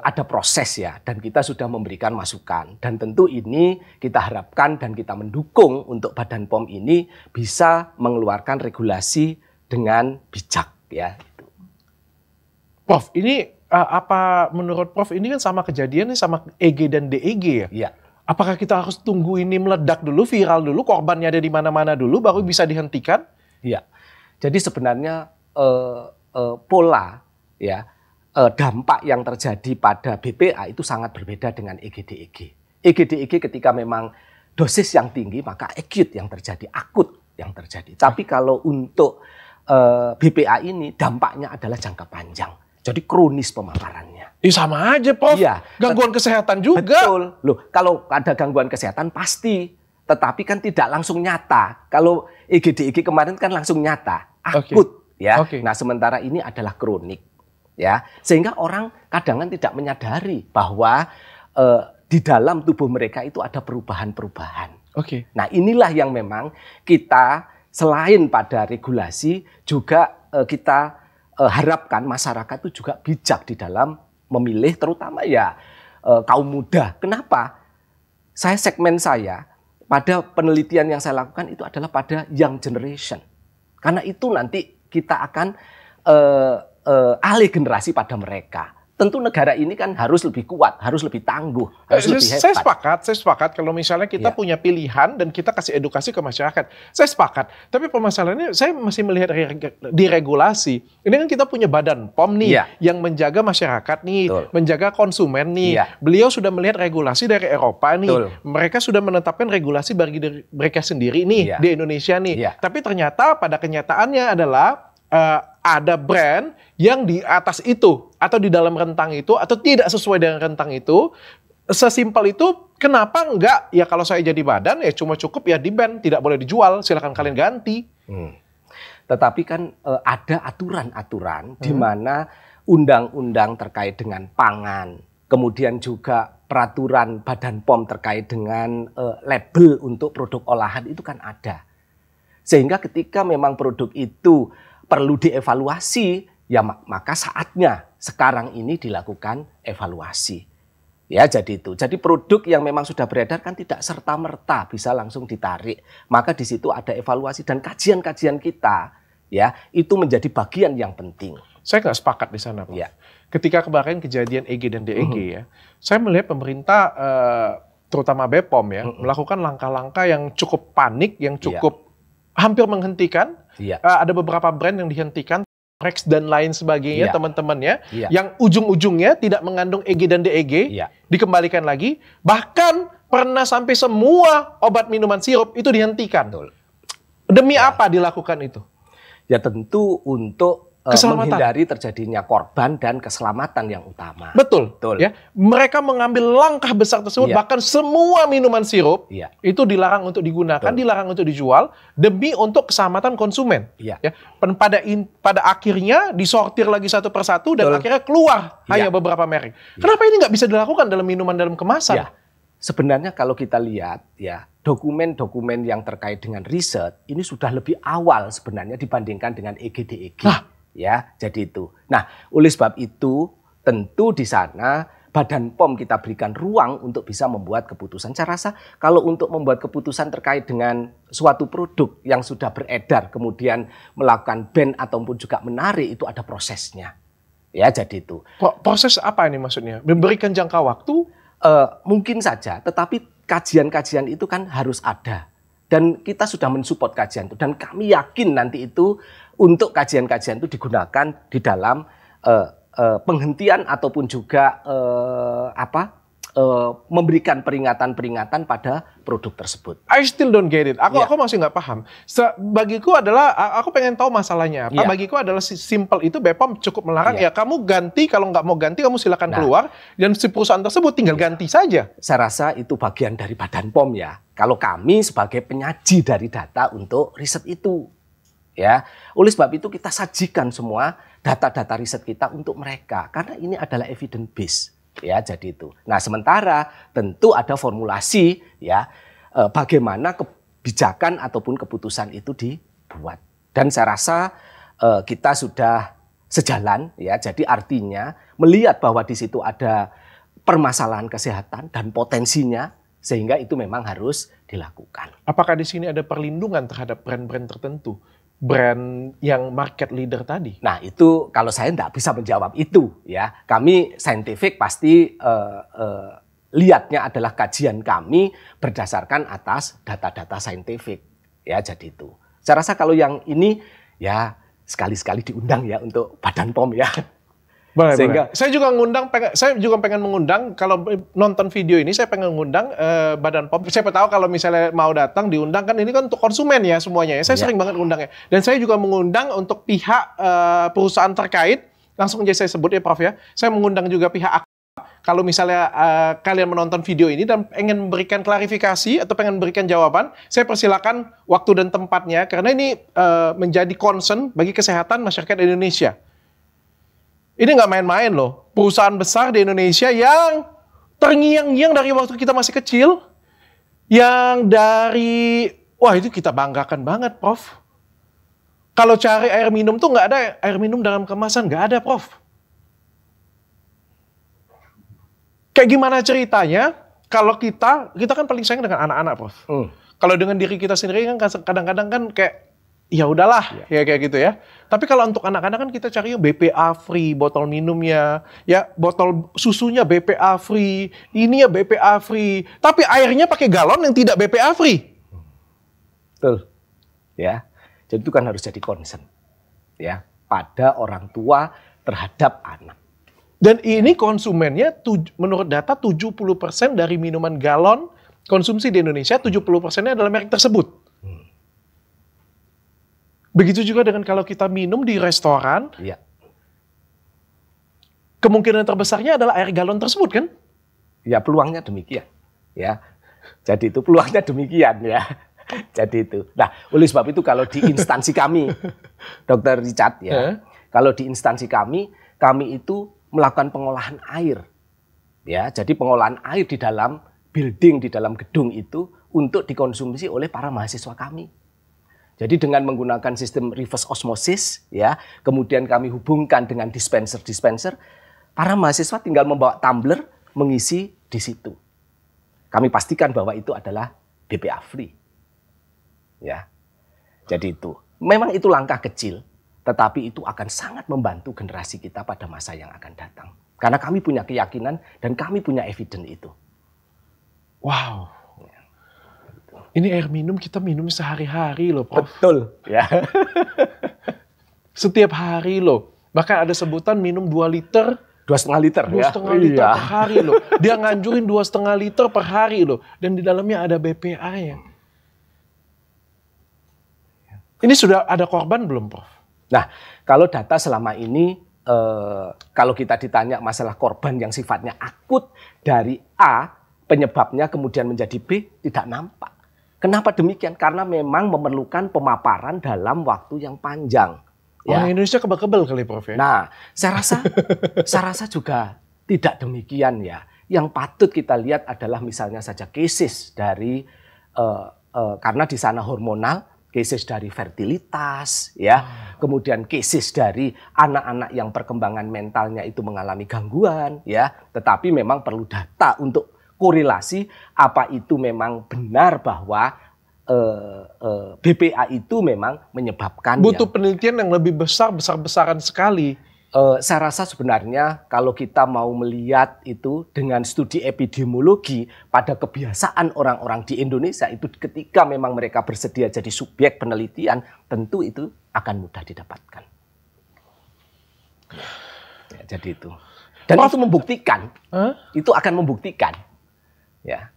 ada proses ya, dan kita sudah memberikan masukan. Dan tentu ini kita harapkan dan kita mendukung untuk Badan POM ini bisa mengeluarkan regulasi dengan bijak ya. Prof, ini apa menurut Prof ini kan sama kejadiannya sama EG dan DEG ya? Iya. Apakah kita harus tunggu ini meledak dulu, viral dulu, korbannya ada di mana-mana dulu, baru bisa dihentikan? Iya. Jadi sebenarnya pola ya. Dampak yang terjadi pada BPA itu sangat berbeda dengan EG-DEG. EG-DEG ketika memang dosis yang tinggi maka acute yang terjadi, akut yang terjadi. Tapi kalau untuk BPA ini dampaknya adalah jangka panjang. Jadi kronis pemaparannya. Sama aja, Prof. Iya, gangguan kesehatan juga. Betul. Loh, kalau ada gangguan kesehatan pasti, tetapi kan tidak langsung nyata. Kalau EG-DEG kemarin kan langsung nyata, akut ya. Nah, sementara ini adalah kronik. Ya, sehingga orang kadang tidak menyadari bahwa di dalam tubuh mereka itu ada perubahan-perubahan. Nah, inilah yang memang kita selain pada regulasi juga kita harapkan masyarakat itu juga bijak di dalam memilih, terutama ya kaum muda. Kenapa? Segmen saya pada penelitian yang saya lakukan itu adalah pada young generation. Karena itu nanti kita akan alih generasi pada mereka. Tentu negara ini kan harus lebih kuat, harus lebih tangguh, harus lebih hebat. Saya sepakat kalau misalnya kita punya pilihan dan kita kasih edukasi ke masyarakat. Saya sepakat. Tapi permasalahannya saya masih melihat di regulasi. Ini kan kita punya Badan POM nih yang menjaga masyarakat nih, menjaga konsumen nih. Beliau sudah melihat regulasi dari Eropa nih. Mereka sudah menetapkan regulasi bagi mereka sendiri nih di Indonesia nih. Tapi ternyata pada kenyataannya adalah ada brand yang di atas itu atau di dalam rentang itu atau tidak sesuai dengan rentang itu. Sesimpel itu, kenapa enggak? Ya kalau saya jadi badan ya cuma cukup ya di-ban, tidak boleh dijual, silakan kalian ganti. Tetapi kan ada aturan-aturan di mana undang-undang terkait dengan pangan, kemudian juga peraturan Badan POM terkait dengan label untuk produk olahan itu kan ada. Sehingga ketika memang produk itu perlu dievaluasi, ya maka saatnya sekarang ini dilakukan evaluasi. Ya, jadi itu. Jadi produk yang memang sudah beredar kan tidak serta-merta bisa langsung ditarik. Maka di situ ada evaluasi dan kajian-kajian kita, ya, itu menjadi bagian yang penting. Saya nggak sepakat di sana, Pak. Ya. Ketika kemarin kejadian EG dan DEG ya, saya melihat pemerintah, terutama BPOM ya, melakukan langkah-langkah yang cukup panik, yang cukup hampir menghentikan. Ada beberapa brand yang dihentikan, Rex dan lain sebagainya, teman-temannya, yang ujung-ujungnya tidak mengandung EG dan DEG, dikembalikan lagi. Bahkan pernah sampai semua obat minuman sirup itu dihentikan. Demi apa dilakukan itu? Ya tentu untuk menghindari terjadinya korban dan keselamatan yang utama. Betul. Ya, mereka mengambil langkah besar tersebut, bahkan semua minuman sirup itu dilarang untuk digunakan, dilarang untuk dijual demi untuk keselamatan konsumen. Ya, pada akhirnya disortir lagi satu persatu dan akhirnya keluar hanya beberapa merek. Kenapa ini nggak bisa dilakukan dalam minuman dalam kemasan? Sebenarnya kalau kita lihat ya, dokumen-dokumen yang terkait dengan riset ini sudah lebih awal sebenarnya dibandingkan dengan EG-DEG. Ya, jadi itu. Nah, oleh sebab itu tentu di sana Badan POM kita berikan ruang untuk bisa membuat keputusan. Saya rasa kalau untuk membuat keputusan terkait dengan suatu produk yang sudah beredar kemudian melakukan ban ataupun juga menarik itu ada prosesnya. Ya, jadi itu. Proses apa ini maksudnya? Memberikan jangka waktu? Mungkin saja, tetapi kajian-kajian itu kan harus ada. Dan kita sudah mensupport kajian itu. Dan kami yakin nanti itu untuk kajian-kajian itu digunakan di dalam penghentian ataupun juga memberikan peringatan-peringatan pada produk tersebut. I still don't get it. Aku masih nggak paham. Bagiku adalah, aku pengen tahu masalahnya apa. Bagiku adalah simple itu, BPOM cukup melarang. Ya kamu ganti, kalau nggak mau ganti kamu silakan keluar. Dan si perusahaan tersebut tinggal ganti saja. Saya rasa itu bagian dari Badan POM ya. Kalau kami sebagai penyaji dari data untuk riset itu. Ya, oleh sebab itu kita sajikan semua data-data riset kita untuk mereka. Karena ini adalah evidence base. Ya, jadi itu. Nah, sementara tentu ada formulasi ya bagaimana kebijakan ataupun keputusan itu dibuat. Dan saya rasa kita sudah sejalan ya. Jadi artinya melihat bahwa di situ ada permasalahan kesehatan dan potensinya sehingga itu memang harus dilakukan. Apakah di sini ada perlindungan terhadap brand-brand tertentu? Brand yang market leader tadi? Nah itu kalau saya tidak bisa menjawab itu ya. Kami saintifik pasti lihatnya adalah kajian kami berdasarkan atas data-data saintifik ya, jadi itu. Saya rasa kalau yang ini ya sekali-sekali diundang ya untuk Badan POM ya. Boleh. Saya juga pengen mengundang, kalau nonton video ini saya pengen mengundang Badan POM. Siapa tahu kalau misalnya mau datang diundang, kan ini kan untuk konsumen ya semuanya ya. Saya sering banget undangnya. Dan saya juga mengundang untuk pihak perusahaan terkait, langsung aja saya sebut ya Prof ya. Saya mengundang juga pihak kalau misalnya kalian menonton video ini dan pengen memberikan klarifikasi atau pengen memberikan jawaban, saya persilakan waktu dan tempatnya karena ini menjadi concern bagi kesehatan masyarakat Indonesia. Ini nggak main-main loh. Perusahaan besar di Indonesia yang terngiang-ngiang dari waktu kita masih kecil. Yang dari, wah itu kita banggakan banget, Prof. Kalau cari air minum tuh nggak ada air minum dalam kemasan, nggak ada, Prof. Kayak gimana ceritanya kalau kita kan paling sayang dengan anak-anak, Prof. Kalau dengan diri kita sendiri kan kadang-kadang kan kayak, ya udahlah, ya kayak gitu ya. Tapi kalau untuk anak-anak kan kita cari BPA free, botol minumnya, ya botol susunya BPA free, ini ya BPA free. Tapi airnya pakai galon yang tidak BPA free. Betul. Ya. Jadi itu kan harus jadi concern ya pada orang tua terhadap anak. Dan ini konsumennya menurut data 70% dari minuman galon konsumsi di Indonesia 70%-nya adalah merek tersebut. Begitu juga dengan kalau kita minum di restoran, Iya. kemungkinan terbesarnya adalah air galon tersebut kan? Ya peluangnya demikian. Ya. Jadi itu peluangnya demikian ya. Jadi itu. Nah, oleh sebab itu kalau di instansi kami, Dr. Richard ya, kalau di instansi kami itu melakukan pengolahan air. Ya, jadi pengolahan air di dalam building, di dalam gedung itu untuk dikonsumsi oleh para mahasiswa kami. Jadi dengan menggunakan sistem reverse osmosis, ya, kemudian kami hubungkan dengan dispenser, para mahasiswa tinggal membawa tumbler mengisi di situ. Kami pastikan bahwa itu adalah BPA free. Ya, jadi itu memang itu langkah kecil, tetapi itu akan sangat membantu generasi kita pada masa yang akan datang. Karena kami punya keyakinan dan kami punya evidence itu. Wow. Ini air minum kita minum sehari-hari loh, Prof. Betul. Ya. Setiap hari loh. Bahkan ada sebutan minum 2 liter. 2,5 liter ya. 2,5 liter per hari loh. Dia nganjurin 2,5 liter per hari loh. Dan di dalamnya ada BPA-nya. Ini sudah ada korban belum, Prof? Nah, kalau data selama ini, kalau kita ditanya masalah korban yang sifatnya akut dari A, penyebabnya kemudian menjadi B, tidak nampak. Kenapa demikian? Karena memang memerlukan pemaparan dalam waktu yang panjang. Orang Indonesia kebal-kebal kali, Prof ya? Nah, saya rasa juga tidak demikian ya. Yang patut kita lihat adalah misalnya saja cases dari, karena di sana hormonal, cases dari fertilitas, ya, kemudian cases dari anak-anak yang perkembangan mentalnya itu mengalami gangguan, ya, tetapi memang perlu data untuk korelasi apa itu memang benar bahwa BPA itu memang menyebabkan. Butuh penelitian yang lebih besar-besaran sekali. Saya rasa sebenarnya kalau kita mau melihat itu dengan studi epidemiologi pada kebiasaan orang-orang di Indonesia itu ketika memang mereka bersedia jadi subjek penelitian, tentu itu akan mudah didapatkan. Ya, jadi itu. Dan Prof, itu membuktikan, itu akan membuktikan. Ya.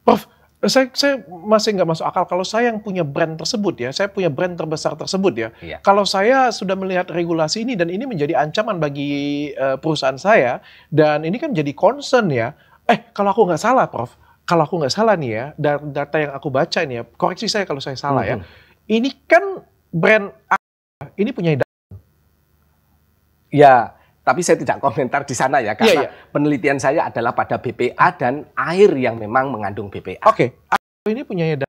Prof, saya masih nggak masuk akal kalau saya yang punya brand tersebut ya, saya punya brand terbesar tersebut ya. Iya. Kalau saya sudah melihat regulasi ini dan ini menjadi ancaman bagi perusahaan saya dan ini kan jadi concern ya. Kalau aku nggak salah, Prof, kalau aku nggak salah nih ya, data yang aku baca ini ya, koreksi saya kalau saya salah ya. Ini kan brand ini punya ya. Tapi saya tidak komentar di sana ya, karena penelitian saya adalah pada BPA dan air yang memang mengandung BPA. Oke, ini punyanya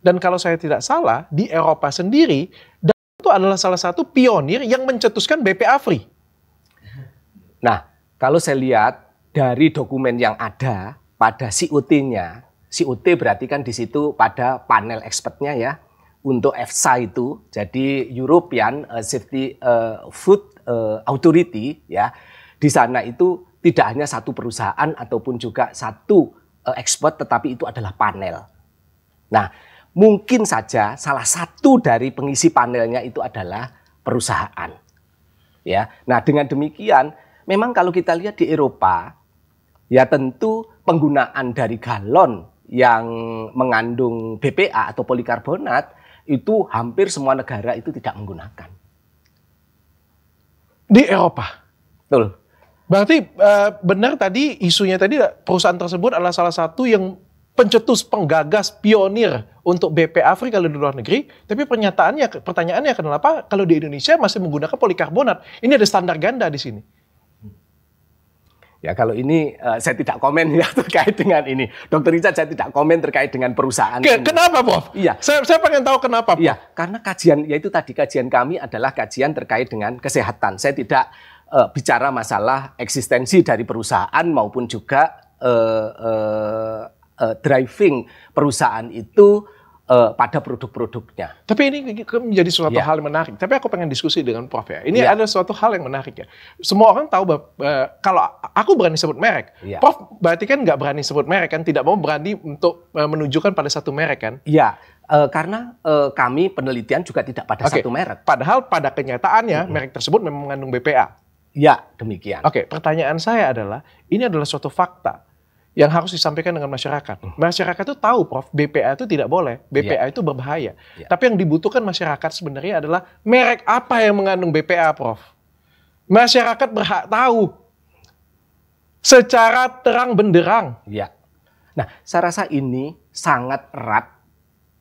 dan kalau saya tidak salah, di Eropa sendiri, itu adalah salah satu pionir yang mencetuskan BPA free. Nah, kalau saya lihat dari dokumen yang ada pada COT-nya, COT berarti kan di situ pada panel expertnya ya, untuk EFSA itu, jadi European Safety Food Authority ya, di sana itu tidak hanya satu perusahaan ataupun juga satu ekspor, tetapi itu adalah panel. Nah, mungkin saja salah satu dari pengisi panelnya itu adalah perusahaan. Ya, nah dengan demikian, memang kalau kita lihat di Eropa, ya tentu penggunaan dari galon yang mengandung BPA atau polikarbonat itu hampir semua negara itu tidak menggunakan. Di Eropa? Betul. Berarti benar tadi isunya tadi perusahaan tersebut adalah salah satu yang pencetus, penggagas, pionir untuk BPA free kalau di luar negeri. Tapi pertanyaannya kenapa kalau di Indonesia masih menggunakan polikarbonat? Ini ada standar ganda di sini. Ya kalau ini saya tidak komen ya terkait dengan ini. Dr. Richard, saya tidak komen terkait dengan perusahaan. Kenapa, Prof? Iya. Saya pengen tahu kenapa, Prof. Iya, karena kajian, yaitu tadi kajian kami adalah kajian terkait dengan kesehatan. Saya tidak bicara masalah eksistensi dari perusahaan maupun juga driving perusahaan itu pada produk-produknya. Tapi ini menjadi suatu hal yang menarik. Tapi aku pengen diskusi dengan Prof ya. Ini ada suatu hal yang menarik ya. Semua orang tahu bahwa kalau aku berani sebut merek, Prof berarti kan nggak berani sebut merek kan, tidak mau berani untuk menunjukkan pada satu merek kan? Iya, karena kami penelitian juga tidak pada satu merek. Padahal pada kenyataannya merek tersebut memang mengandung BPA. Ya, demikian. Oke, pertanyaan saya adalah, ini adalah suatu fakta yang harus disampaikan dengan masyarakat. Masyarakat itu tahu, Prof, BPA itu tidak boleh, BPA itu berbahaya. Tapi yang dibutuhkan masyarakat sebenarnya adalah merek apa yang mengandung BPA, Prof. Masyarakat berhak tahu secara terang benderang. Ya. Nah, saya rasa ini sangat erat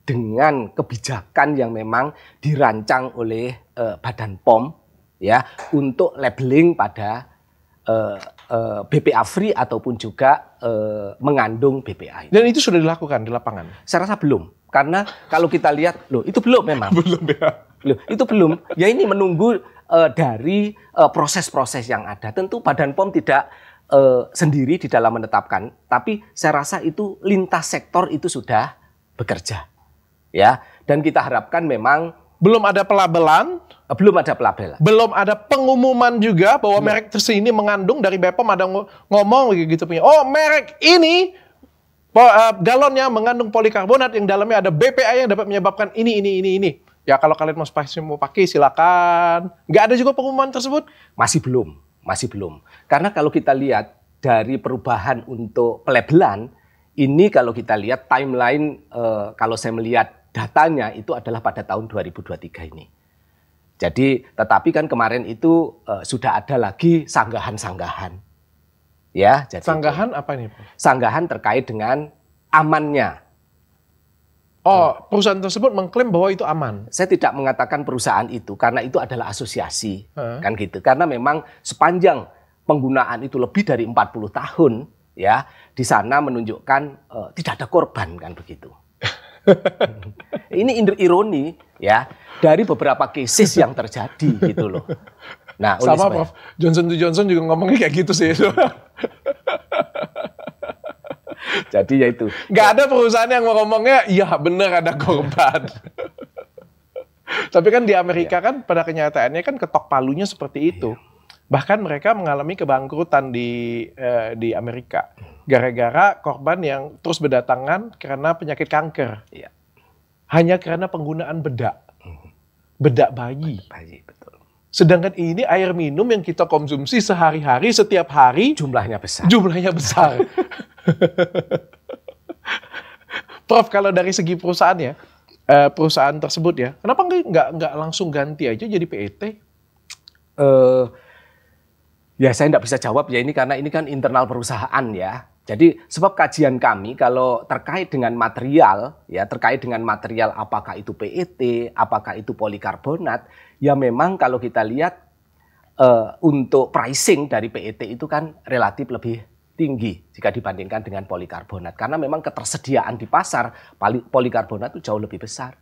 dengan kebijakan yang memang dirancang oleh Badan POM ya untuk labeling pada BPA free ataupun juga mengandung BPA. Dan itu sudah dilakukan di lapangan? Saya rasa belum, karena kalau kita lihat, loh itu belum memang. Belum ya? Loh itu belum. Ya ini menunggu dari proses-proses yang ada. Tentu Badan POM tidak sendiri di dalam menetapkan, tapi saya rasa itu lintas sektor itu sudah bekerja. Ya, dan kita harapkan memang belum ada pelabelan, belum ada pelabelan, belum ada pengumuman juga bahwa merek ini mengandung, dari BPOM ada ngomong gitu punya. Oh, merek ini galonnya mengandung polikarbonat yang dalamnya ada BPA yang dapat menyebabkan ini. Ya kalau kalian mau pakai silakan. Nggak ada juga pengumuman tersebut? Masih belum. Karena kalau kita lihat dari perubahan untuk pelabelan ini, kalau kita lihat timeline, kalau saya melihat datanya itu adalah pada tahun 2023 ini. Jadi, tetapi kan kemarin itu sudah ada lagi sanggahan-sanggahan. Ya, jadi sanggahan apa ini, Pak? Sanggahan terkait dengan amannya. Oh, perusahaan tersebut mengklaim bahwa itu aman. Saya tidak mengatakan perusahaan itu karena itu adalah asosiasi, kan gitu. Karena memang sepanjang penggunaan itu lebih dari 40 tahun, ya, di sana menunjukkan tidak ada korban, kan begitu. Ini ironi ya dari beberapa cases yang terjadi gitu loh. Nah, sama Prof, Johnson juga ngomongnya kayak gitu sih. Jadi ya itu. Nggak ada perusahaan yang ngomongnya, iya bener ada korban. Tapi kan di Amerika kan pada kenyataannya kan ketok palunya seperti itu. Bahkan mereka mengalami kebangkrutan di Amerika. Gara-gara korban yang terus berdatangan karena penyakit kanker. Iya. Hanya karena penggunaan bedak. Bedak bayi. Betul. Sedangkan ini air minum yang kita konsumsi sehari-hari, setiap hari. Jumlahnya besar. Prof, kalau dari segi perusahaannya, perusahaan tersebut ya, kenapa nggak langsung ganti aja jadi PET? Ya saya nggak bisa jawab ya ini karena ini kan internal perusahaan ya. Jadi sebab kajian kami kalau terkait dengan material ya, terkait dengan material apakah itu PET, apakah itu polikarbonat, ya memang kalau kita lihat untuk pricing dari PET itu kan relatif lebih tinggi jika dibandingkan dengan polikarbonat karena memang ketersediaan di pasar polikarbonat itu jauh lebih besar.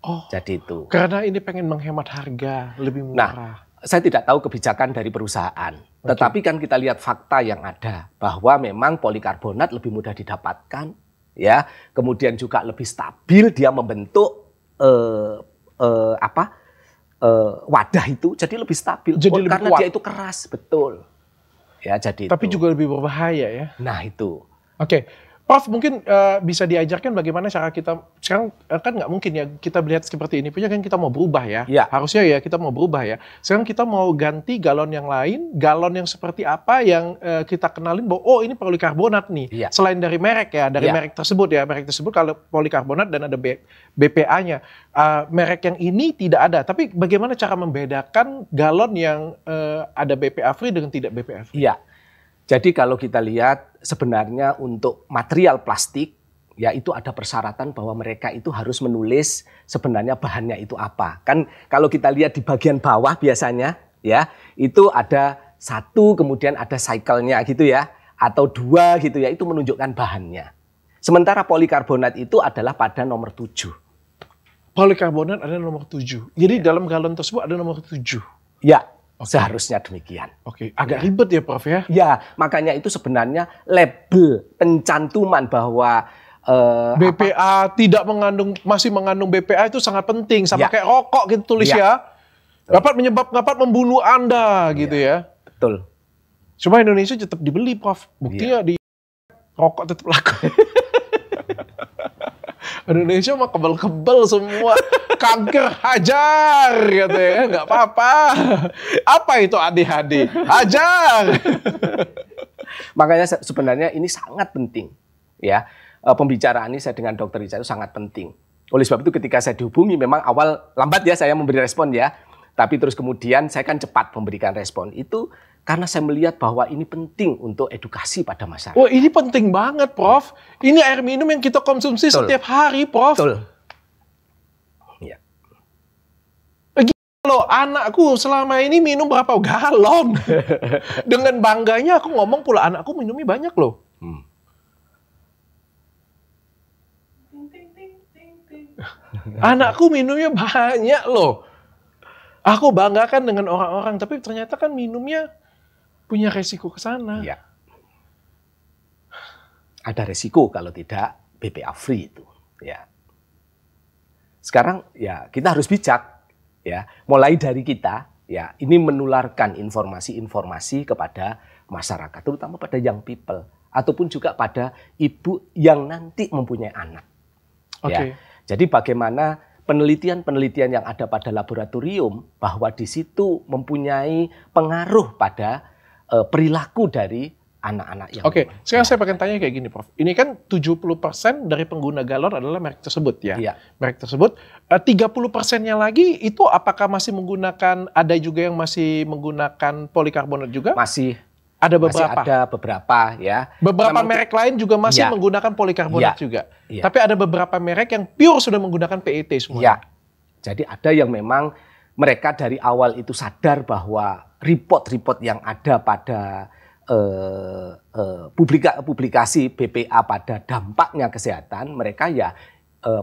Oh, jadi itu. Karena ini pengen menghemat harga, lebih murah. Nah, saya tidak tahu kebijakan dari perusahaan, tetapi kan kita lihat fakta yang ada bahwa memang polikarbonat lebih mudah didapatkan, ya. Kemudian juga lebih stabil, dia membentuk wadah itu jadi lebih stabil. Jadi lebih karena kuat. Dia itu keras, betul. Ya, jadi. Tapi itu juga lebih berbahaya ya. Nah itu. Oke. Prof, mungkin bisa diajarkan bagaimana cara kita, sekarang kan nggak mungkin ya kita melihat seperti ini, punya kan kita mau berubah ya. Harusnya ya kita mau berubah ya. Sekarang kita mau ganti galon yang lain, galon yang seperti apa yang kita kenalin bahwa oh ini polikarbonat nih. Selain dari merek ya, dari merek tersebut ya. Merek tersebut kalau polikarbonat dan ada BPA-nya. Merek yang ini tidak ada, tapi bagaimana cara membedakan galon yang ada BPA free dengan tidak BPA free? Iya. Jadi kalau kita lihat sebenarnya untuk material plastik ya itu ada persyaratan bahwa mereka itu harus menulis sebenarnya bahannya itu apa. Kan kalau kita lihat di bagian bawah biasanya ya itu ada 1 kemudian ada cycle-nya gitu ya atau 2 gitu ya itu menunjukkan bahannya. Sementara polikarbonat itu adalah pada nomor 7. Polikarbonat ada nomor 7. Jadi dalam galon tersebut ada nomor 7. Ya. Seharusnya demikian. Oke, agak ribet ya Prof ya? Ya, makanya itu sebenarnya label pencantuman bahwa BPA tidak mengandung, masih mengandung BPA itu sangat penting. Sama kayak rokok gitu tulis ya. Dapat membunuh Anda gitu ya. Betul. Cuma Indonesia tetap dibeli Prof. Buktinya di rokok tetap laku. Indonesia mah kebel-kebel semua. Kanker hajar katanya, nggak apa-apa. Apa itu ADHD? Hajar. Makanya sebenarnya ini sangat penting, ya. Pembicaraan ini saya dengan Dr. Richard itu sangat penting. Oleh sebab itu ketika saya dihubungi, memang awal lambat ya saya memberi respon ya. Tapi terus kemudian saya kan cepat memberikan respon. Itu karena saya melihat bahwa ini penting untuk edukasi pada masyarakat. Oh, ini penting banget, Prof. Ini air minum yang kita konsumsi setiap hari, Prof. Betul. Ya. Loh, anakku selama ini minum berapa galon? Dengan bangganya aku ngomong pula, anakku minumnya banyak loh. Anakku minumnya banyak loh. Aku banggakan dengan orang-orang, tapi ternyata kan minumnya punya resiko ke sana. Ya. Ada resiko kalau tidak BPA free itu. Ya. Sekarang ya kita harus bijak. Ya, mulai dari kita, ya, ini menularkan informasi-informasi kepada masyarakat, terutama pada young people, ataupun juga pada ibu yang nanti mempunyai anak. Okay. Ya. Jadi bagaimana penelitian-penelitian yang ada pada laboratorium, bahwa di situ mempunyai pengaruh pada perilaku dari anak-anak yang... Oke, sekarang saya pengen tanya kayak gini, Prof. Ini kan 70% dari pengguna galon adalah merek tersebut ya. Iya. Merek tersebut. 30%-nya lagi itu apakah masih menggunakan, ada juga yang masih menggunakan polikarbonat juga? Masih. Ada beberapa? Masih ada beberapa ya. Beberapa merek lain juga masih menggunakan polikarbonat juga. Ya. Tapi ada beberapa merek yang pure sudah menggunakan PET semua. Ya. Jadi ada yang memang mereka dari awal itu sadar bahwa report-report yang ada pada publikasi BPA pada dampaknya kesehatan, mereka ya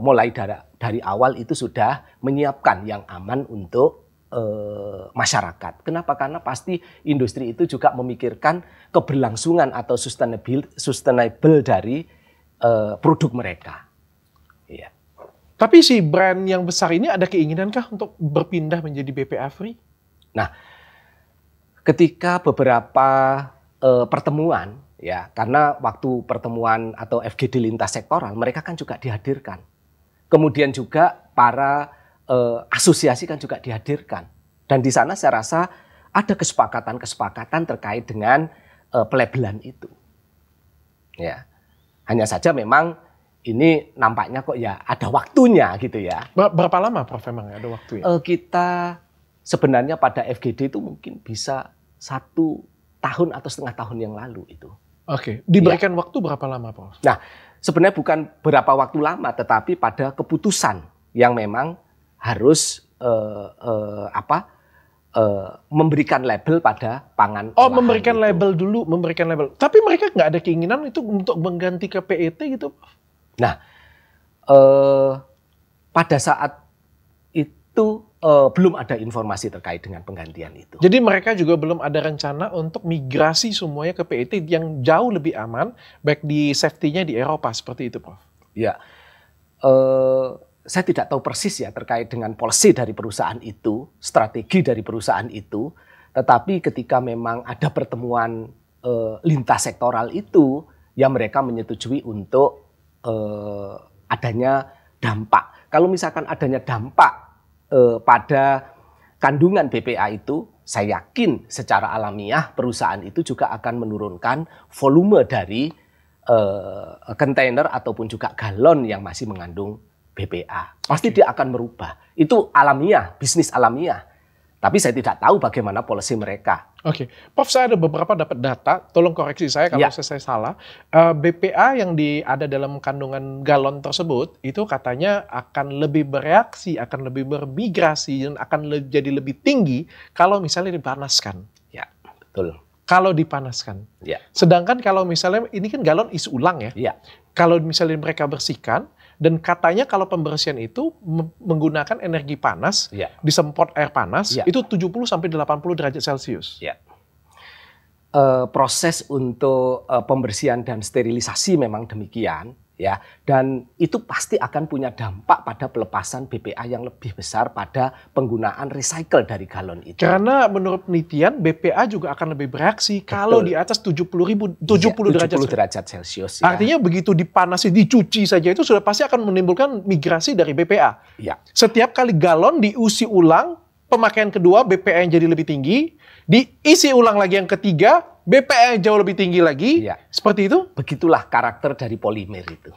mulai dari awal itu sudah menyiapkan yang aman untuk masyarakat. Kenapa? Karena pasti industri itu juga memikirkan keberlangsungan atau sustainable dari produk mereka. Ya. Tapi si brand yang besar ini ada keinginankah untuk berpindah menjadi BPA free? Nah, ketika beberapa pertemuan, ya, karena waktu pertemuan atau FGD lintas sektoral, mereka kan juga dihadirkan. Kemudian juga para asosiasi kan juga dihadirkan. Dan di sana saya rasa ada kesepakatan-kesepakatan terkait dengan pelabelan itu. Ya, hanya saja memang ini nampaknya kok ya ada waktunya gitu ya. Berapa lama, Prof, memang ada waktunya? Kita sebenarnya pada FGD itu mungkin bisa 1 tahun atau setengah tahun yang lalu itu. Oke, diberikan waktu berapa lama, Prof? Nah, sebenarnya bukan berapa waktu lama, tetapi pada keputusan yang memang harus memberikan label pada pangan. Oh, memberikan label dulu, memberikan label. Tapi mereka nggak ada keinginan itu untuk mengganti ke PET gitu, Prof? Nah, pada saat itu belum ada informasi terkait dengan penggantian itu. Jadi mereka juga belum ada rencana untuk migrasi semuanya ke PET yang jauh lebih aman, baik di safety-nya di Eropa, seperti itu, Prof? Ya, saya tidak tahu persis ya terkait dengan policy dari perusahaan itu, strategi dari perusahaan itu, tetapi ketika memang ada pertemuan lintas sektoral itu, ya mereka menyetujui untuk adanya dampak. Kalau misalkan adanya dampak pada kandungan BPA itu, saya yakin secara alamiah perusahaan itu juga akan menurunkan volume dari kontainer ataupun juga galon yang masih mengandung BPA. Pasti dia akan merubah. Itu alamiah, bisnis alamiah. Tapi saya tidak tahu bagaimana policy mereka. Oke, Prof, saya ada beberapa dapat data, tolong koreksi saya kalau saya salah. BPA yang ada dalam kandungan galon tersebut, itu katanya akan lebih bereaksi, akan lebih bermigrasi, dan akan jadi lebih tinggi kalau misalnya dipanaskan. Ya, betul. Kalau dipanaskan. Ya. Sedangkan kalau misalnya, ini kan galon isi ulang ya. Ya. Kalau misalnya mereka bersihkan, dan katanya kalau pembersihan itu menggunakan energi panas, disemprot air panas, itu 70-80 derajat Celcius. Ya. Proses untuk pembersihan dan sterilisasi memang demikian, ya. Dan itu pasti akan punya dampak pada pelepasan BPA yang lebih besar pada penggunaan recycle dari galon itu. Karena menurut penelitian, BPA juga akan lebih bereaksi kalau di atas 70 derajat Celcius. Ya. Artinya begitu dipanasi, dicuci saja itu sudah pasti akan menimbulkan migrasi dari BPA. Ya. Setiap kali galon diisi ulang, pemakaian kedua BPA yang jadi lebih tinggi, diisi ulang lagi yang ketiga, BPA jauh lebih tinggi lagi. Iya. Seperti itu? Begitulah karakter dari polimer itu.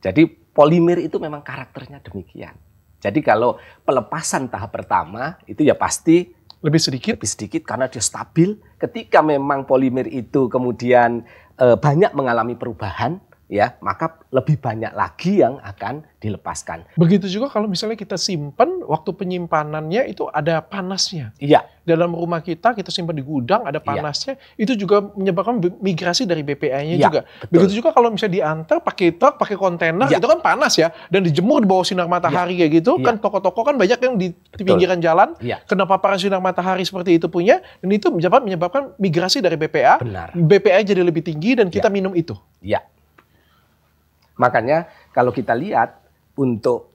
Jadi polimer itu memang karakternya demikian. Jadi kalau pelepasan tahap pertama itu ya pasti Lebih sedikit? lebih sedikit karena dia stabil. Ketika memang polimer itu kemudian banyak mengalami perubahan, ya maka lebih banyak lagi yang akan dilepaskan. Begitu juga kalau misalnya kita simpan, waktu penyimpanannya itu ada panasnya. Iya, Dalam rumah kita simpan di gudang, ada panasnya. Itu juga menyebabkan migrasi dari BPA-nya Iya, juga. betul. Begitu juga kalau misalnya diantar pakai truk, pakai kontainer, Iya. itu kan panas ya. Dan dijemur di bawah sinar matahari kayak gitu. Iya. Kan toko-toko kan banyak yang di pinggiran jalan. Iya. Kena paparan sinar matahari seperti itu punya. Dan itu menyebabkan migrasi dari BPA. Benar. BPA jadi lebih tinggi dan kita minum itu. iya. Makanya kalau kita lihat untuk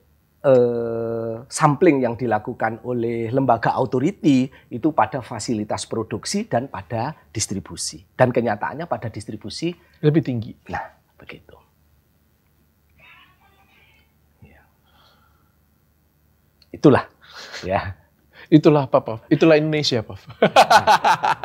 sampling yang dilakukan oleh lembaga authority itu pada fasilitas produksi dan pada distribusi. Dan kenyataannya pada distribusi Lebih tinggi. nah begitu. Ya. Itulah ya Itulah apa, Prof? Itulah Indonesia, Prof.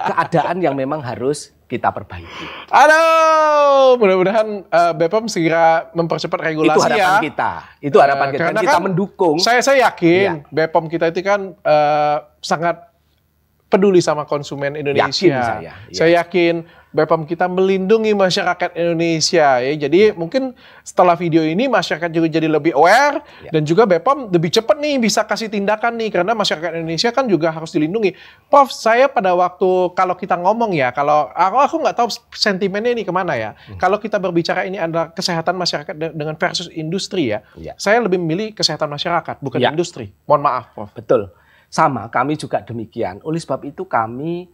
keadaan yang memang harus kita perbaiki. Aduh, mudah-mudahan BPOM segera mempercepat regulasi Itu harapan ya. kita. Itu harapan kita. Karena Kita kan mendukung. Saya yakin Iya. BPOM kita itu kan sangat peduli sama konsumen Indonesia. Yakin saya, iya. Saya yakin BPOM kita melindungi masyarakat Indonesia ya. Jadi mungkin setelah video ini masyarakat juga jadi lebih aware dan juga BPOM lebih cepat nih bisa kasih tindakan nih karena masyarakat Indonesia kan juga harus dilindungi. Prof, saya pada waktu kalau kita ngomong ya, kalau aku nggak tahu sentimennya ini kemana ya. Kalau kita berbicara ini adalah kesehatan masyarakat dengan versus industri ya. Iya. Saya lebih memilih kesehatan masyarakat bukan Iya. industri. Mohon maaf, Prof. Betul. Sama, kami juga demikian. Oleh sebab itu kami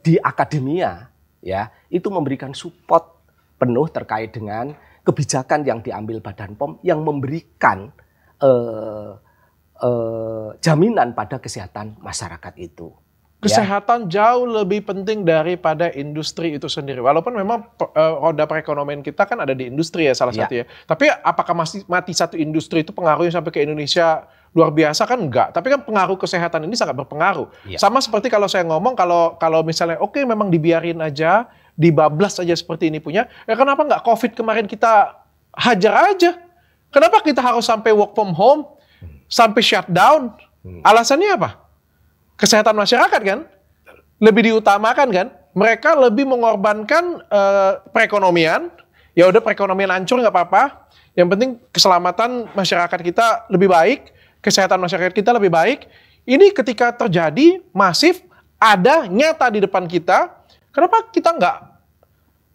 di akademia ya itu memberikan support penuh terkait dengan kebijakan yang diambil Badan POM yang memberikan jaminan pada kesehatan masyarakat itu. Kesehatan jauh lebih penting daripada industri itu sendiri. Walaupun memang roda perekonomian kita kan ada di industri ya salah satu ya. Tapi apakah masih mati satu industri itu pengaruhnya sampai ke Indonesia luar biasa kan enggak. Tapi kan pengaruh kesehatan ini sangat berpengaruh. Ya. Sama seperti kalau saya ngomong kalau misalnya oke memang dibiarin aja, dibablas aja seperti ini punya. Ya kenapa enggak COVID kemarin kita hajar aja? Kenapa kita harus sampai work from home, sampai shutdown? Alasannya apa? Kesehatan masyarakat kan lebih diutamakan kan, mereka lebih mengorbankan perekonomian. Ya udah perekonomian hancur nggak apa-apa, yang penting keselamatan masyarakat kita lebih baik, kesehatan masyarakat kita lebih baik. Ini ketika terjadi masif, ada nyata di depan kita, kenapa kita nggak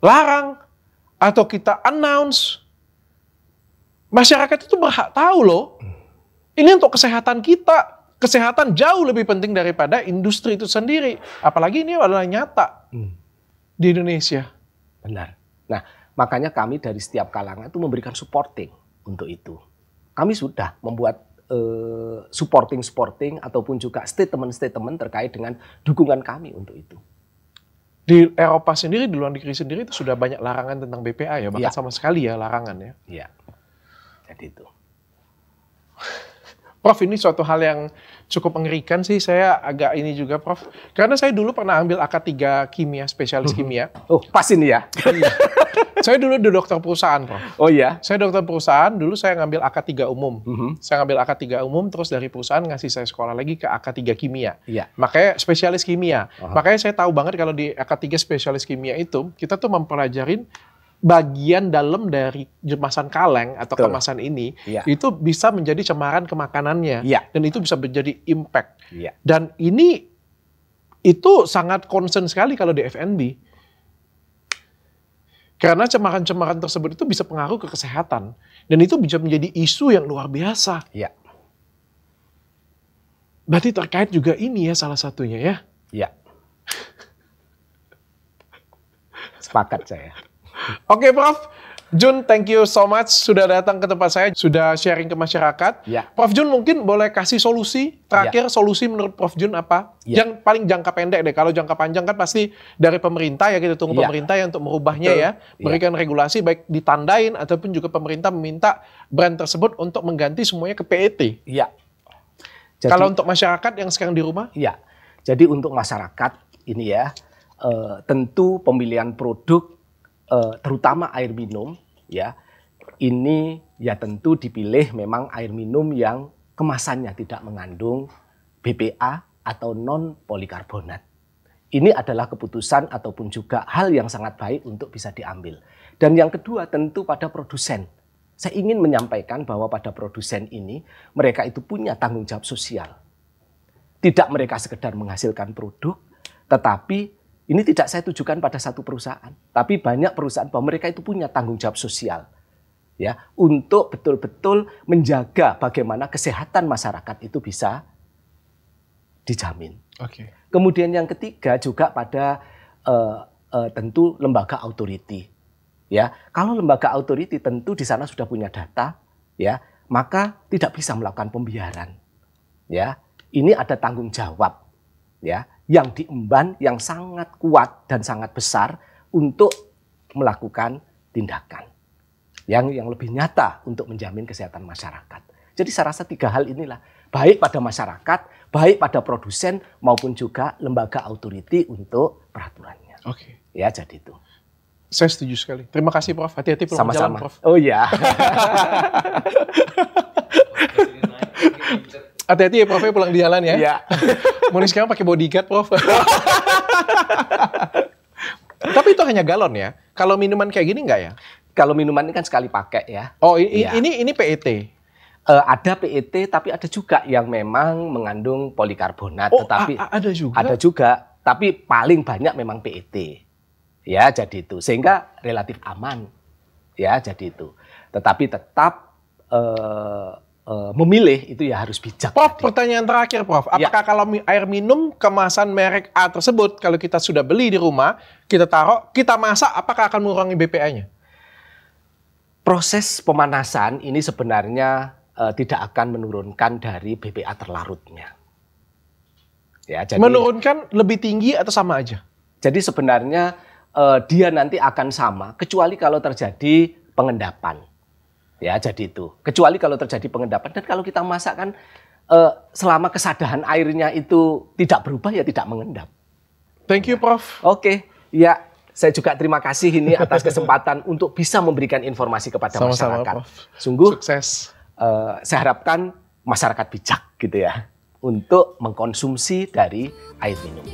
larang atau kita announce? Masyarakat itu berhak tahu loh, ini untuk kesehatan kita. Kesehatan jauh lebih penting daripada industri itu sendiri. Apalagi ini adalah nyata di Indonesia. Benar. Nah, makanya kami dari setiap kalangan itu memberikan supporting untuk itu. Kami sudah membuat supporting ataupun juga statement-statement terkait dengan dukungan kami untuk itu. Di Eropa sendiri, di luar negeri sendiri itu sudah banyak larangan tentang BPA ya, bahkan Iya. sama sekali ya larangan ya. Iya. Jadi itu. Prof, ini suatu hal yang cukup mengerikan sih, saya agak ini juga Prof. Karena saya dulu pernah ambil AK3 kimia, spesialis kimia. Oh, pas ini ya. Saya dulu di dokter perusahaan Prof. Oh iya. Saya dokter perusahaan, dulu saya ngambil AK3 umum. Saya ngambil AK3 umum, terus dari perusahaan ngasih saya sekolah lagi ke AK3 kimia. Iya. Makanya spesialis kimia. Makanya saya tahu banget kalau di AK3 spesialis kimia itu, kita tuh mempelajarin bagian dalam dari kemasan kaleng atau Betul. kemasan ini, Iya. itu bisa menjadi cemaran ke makanannya. Iya. Dan itu bisa menjadi impact. Iya. Dan ini, itu sangat concern sekali kalau di F&B. Karena cemaran-cemaran tersebut itu bisa pengaruh ke kesehatan. Dan itu bisa menjadi isu yang luar biasa. Iya. Berarti terkait juga ini ya salah satunya ya. Iya. Sepakat saya. Oke Prof, Jun thank you so much sudah datang ke tempat saya, sudah sharing ke masyarakat. Ya. Prof Jun mungkin boleh kasih solusi, terakhir solusi menurut Prof Jun apa? Ya. Yang paling jangka pendek deh, kalau jangka panjang kan pasti dari pemerintah ya, kita tunggu Ya. pemerintah ya untuk merubahnya Betul. ya. Berikan regulasi baik ditandain ataupun juga pemerintah meminta brand tersebut untuk mengganti semuanya ke PET. Iya. Jadi, Kalau untuk masyarakat yang sekarang di rumah? iya. Jadi untuk masyarakat ini ya, tentu pemilihan produk terutama air minum ya, ini ya tentu dipilih memang air minum yang kemasannya tidak mengandung BPA atau non polikarbonat. Ini adalah keputusan ataupun juga hal yang sangat baik untuk bisa diambil. Dan yang kedua tentu pada produsen. Saya ingin menyampaikan bahwa pada produsen ini mereka itu punya tanggung jawab sosial. Tidak mereka sekedar menghasilkan produk, tetapi ini tidak saya tujukan pada satu perusahaan, tapi banyak perusahaan bahwa mereka itu punya tanggung jawab sosial, ya, untuk betul-betul menjaga bagaimana kesehatan masyarakat itu bisa dijamin. Oke. Kemudian yang ketiga juga pada tentu lembaga authority, ya. Kalau lembaga authority tentu di sana sudah punya data, ya, maka tidak bisa melakukan pembiaran, ya. Ini ada tanggung jawab, ya, yang diemban yang sangat kuat dan sangat besar untuk melakukan tindakan yang lebih nyata untuk menjamin kesehatan masyarakat. Jadi saya rasa tiga hal inilah, baik pada masyarakat, baik pada produsen maupun juga lembaga authority untuk peraturannya. Oke. Ya, jadi itu. Saya setuju sekali. Terima kasih Prof. Hati-hati pulang jalan, Sama-sama. Prof. Oh iya. Hati-hati ya Prof pulang di jalan ya. Iya. Mulai sekarang pakai bodyguard, Prof. Tapi itu hanya galon ya. Kalau minuman kayak gini enggak ya? Kalau minuman ini kan sekali pakai ya. Oh, Iya. ini PET. Ada PET tapi ada juga yang memang mengandung polikarbonat. Oh, tetapi ada juga. Ada juga, tapi paling banyak memang PET. Ya, jadi itu. Sehingga relatif aman. Ya, jadi itu. Tetapi tetap memilih itu ya harus bijak. Prof, pertanyaan terakhir Prof. Apakah kalau air minum kemasan merek A tersebut, kalau kita sudah beli di rumah, kita taruh, kita masak, apakah akan mengurangi BPA-nya? Proses pemanasan ini sebenarnya tidak akan menurunkan dari BPA terlarutnya. Ya, jadi, menurunkan lebih tinggi atau sama aja? Jadi sebenarnya dia nanti akan sama, kecuali kalau terjadi pengendapan. Ya, jadi itu. Kecuali kalau terjadi pengendapan. Dan kalau kita masak kan selama kesadaran airnya itu tidak berubah, ya tidak mengendap. Thank you, Prof. Oke, ya saya juga terima kasih ini atas kesempatan untuk bisa memberikan informasi kepada Sama-sama, masyarakat. Prof. Sungguh, Sukses. saya harapkan masyarakat bijak gitu ya untuk mengkonsumsi dari air minum.